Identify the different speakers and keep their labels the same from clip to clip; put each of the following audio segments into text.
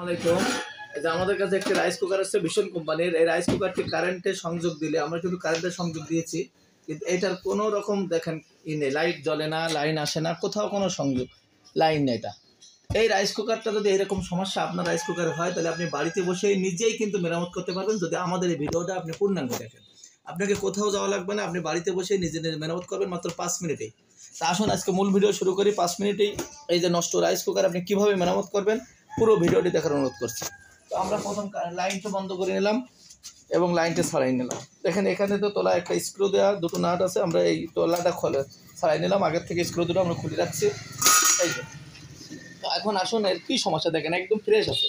Speaker 1: আসসালামাইকুম। এই যে আমাদের কাছে একটি রাইস কুকার আছে ভীষণ কোম্পানির। এই রাইস কুকারটি কারেন্টে সংযোগ দিলে আমরা কিন্তু কারেন্টে সংযোগ দিয়েছি, কিন্তু এটার কোনো রকম দেখেন নেই, লাইট জ্বলে না, লাইন আসে না, কোথাও কোনো সংযোগ লাইন নেই। এটা এই রাইস কুকারটা যদি এরকম সমস্যা আপনার রাইস কুকারে হয়, তাহলে আপনি বাড়িতে বসেই নিজেই কিন্তু মেরামত করতে পারবেন যদি আমাদের এই ভিডিওটা আপনি পূর্ণাঙ্গ দেখেন। আপনাকে কোথাও যাওয়া লাগবে না, আপনি বাড়িতে বসেই নিজে নিজে মেরামত করবেন মাত্র 5 মিনিটেই। তা আসুন আজকে মূল ভিডিও শুরু করি। 5 মিনিটেই এই যে নষ্ট রাইস কুকার আপনি কীভাবে মেরামত করবেন পুরো ভিডিওটি দেখার অনুরোধ করছি। তো আমরা প্রথম লাইনটা বন্ধ করে নিলাম এবং লাইনটা ছাড়াই নিলাম। দেখেন এখানে তো তোলা একটা স্ক্রু দেওয়া, দুটো নাট আছে, আমরা এই তোলাটা ছাড়াই নিলাম। আগের থেকে স্ক্রু দুটো আমরা খুলে রাখছি। এই যে তো এখন আসুন এর কী সমস্যা দেখেন, একদম ফ্রেশ আছে,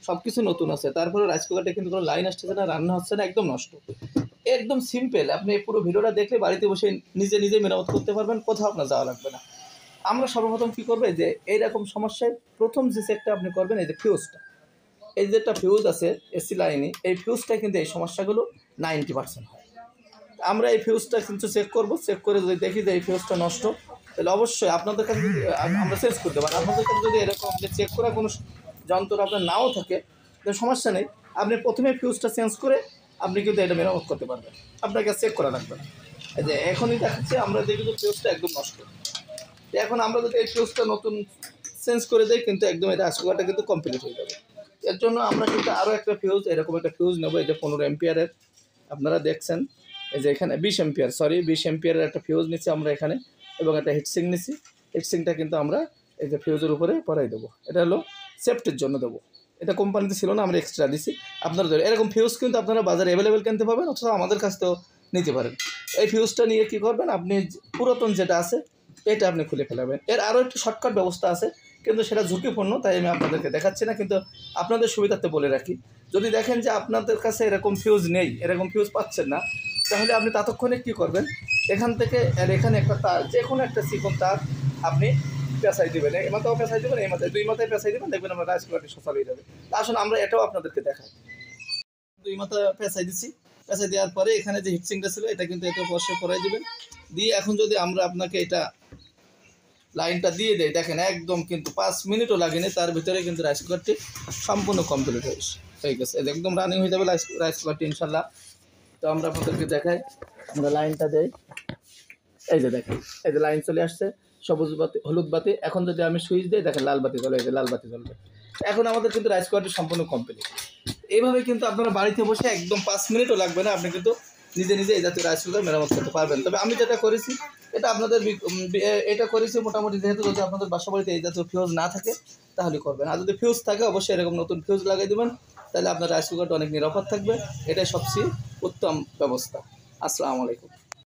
Speaker 1: সব কিছু নতুন আছে, তারপরে রাইস কুকারটা কিন্তু কোনো লাইন আসছে না, রান্না হচ্ছে না, একদম নষ্ট। একদম সিম্পল, আপনি এই পুরো ভিডিওটা দেখলে বাড়িতে বসে নিজে নিজে মেরামত করতে পারবেন, কোথাও আপনার যাওয়া লাগবে না। আমরা সর্বপ্রথম কী করবে, যে এইরকম সমস্যায় প্রথম যে চেকটা আপনি করবেন, এই যে ফিউজটা, এই যে একটা ফিউজ আছে এসি লাইনে, এই ফিউজটা কিন্তু এই সমস্যাগুলো 90% হয়। আমরা এই ফিউজটা কিন্তু চেক করব, চেক করে যদি দেখি যে এই ফিউজটা নষ্ট, তাহলে অবশ্যই আপনাদের কাছে যদি আমরা চেঞ্জ করতে পারি। আপনাদের কাছে যদি এরকম যে চেক করা কোনো যন্ত্র আপনার নাও থাকে, তো সমস্যা নেই, আপনি প্রথমে ফিউজটা চেঞ্জ করে আপনি কিন্তু এটা মেরামত করতে পারবেন, আপনাকে চেক করা লাগবে না। এই যে এখনই দেখাচ্ছে, আমরা দেখি যে ফিউজটা একদম নষ্ট। এখন আমরা যদি এই ফিউজটা নতুন চেঞ্জ করে দিই, কিন্তু একদম এটা রাইস কুকারটা কিন্তু কমপ্লিট হয়ে যাবে। এর জন্য আমরা কিন্তু আরও একটা ফিউজ, এরকম একটা ফিউজ নেবো, এটা 15 অ্যাম্পিয়ারের। আপনারা দেখছেন এই যে এখানে 20 অ্যাম্পিয়ারের একটা ফিউজ নিচ্ছি আমরা এখানে, এবং একটা হিটসিং নিচ্ছি। হিটসিংটা কিন্তু আমরা এই যে ফিউজের উপরে পরাই দেবো, এটা হলো সেফটির জন্য দেবো। এটা কোম্পানিতে ছিল না, আমরা এক্সট্রা দিচ্ছি। আপনারা এরকম ফিউজ কিন্তু আপনারা বাজারে অ্যাভেলেবেল কিনতে পাবেন, অথবা আমাদের কাছ থেকেও নিতে পারেন। এই ফিউজটা নিয়ে কী করবেন, আপনি পুরাতন যেটা আছে এটা আপনি খুলে ফেলাবেন। এর আরও একটি শর্টকাট ব্যবস্থা আছে, কিন্তু সেটা ঝুঁকিপূর্ণ, তাই আমি আপনাদেরকে দেখাচ্ছি না, কিন্তু আপনাদের সুবিধার্থে বলে রাখি। যদি দেখেন যে আপনাদের কাছে এরকম ফিউজ নেই, এরকম ফিউজ পাচ্ছেন না, তাহলে আপনি ততক্ষণে কী করবেন, এখান থেকে আর এখানে একটা তার, যে কোনো একটা চিকন তার আপনি পেঁচাই দেবেন, এই মাথাও পেঁচাই দেবেন, এই মাথায়, দুই মাথায় পেঁচাই দেবেন, দেখবেন আমরা রাইস কুকারটি সচল হয়ে যাবে। তা আসুন আমরা এটাও আপনাদেরকে দেখাই। দুই মাথা পেঁচাই দিচ্ছি, পেঁচাই দেওয়ার পরে এখানে যে হিটসিংটা ছিল এটা কিন্তু এটা বসে করাই দেবেন। দিয়ে এখন যদি আমরা আপনাকে এটা লাইনটা দিয়ে দেয়, দেখেন একদম কিন্তু 5 মিনিটও লাগেনি, তার ভিতরে কিন্তু রাইস কুকারটি সম্পূর্ণ কমপ্লিট হয়ে গেছে। একদম রানিং হয়ে যাবে রাইস কুকারটি ইনশাল্লাহ। তো আমরা আপনাদেরকে দেখাই, আমরা লাইনটা দেই, এই যে দেখেন, এই যে লাইন চলে আসছে, সবুজ বাতি, হলুদ বাতি। এখন যদি আমি সুইচ দিই, দেখেন লাল বাতি জ্বলে, এই যে লাল বাতি জ্বলবে। এখন আমাদের কিন্তু রাইস কুকারটি সম্পূর্ণ কমপ্লিট। এইভাবে কিন্তু আপনারা বাড়িতে বসে একদম 5 মিনিটও লাগবে না, আপনি কিন্তু নিজে নিজে এই জাতীয় রাইস কুকার মেরামত করতে পারবেন। তবে আমি যেটা করেছি, এটা আপনাদের এটা করেছি মোটামুটি, যেহেতু যদি আপনাদের বাসা বাড়িতে এই জাতীয় ফিউজ না থাকে তাহলে করবেন, আর যদি ফিউজ থাকে অবশ্যই এরকম নতুন ফিউজ লাগাই দেবেন, তাহলে আপনার রাইস কুকারটা অনেক নিরাপদ থাকবে। এটাই সবচেয়ে উত্তম ব্যবস্থা। আসসালামু আলাইকুম।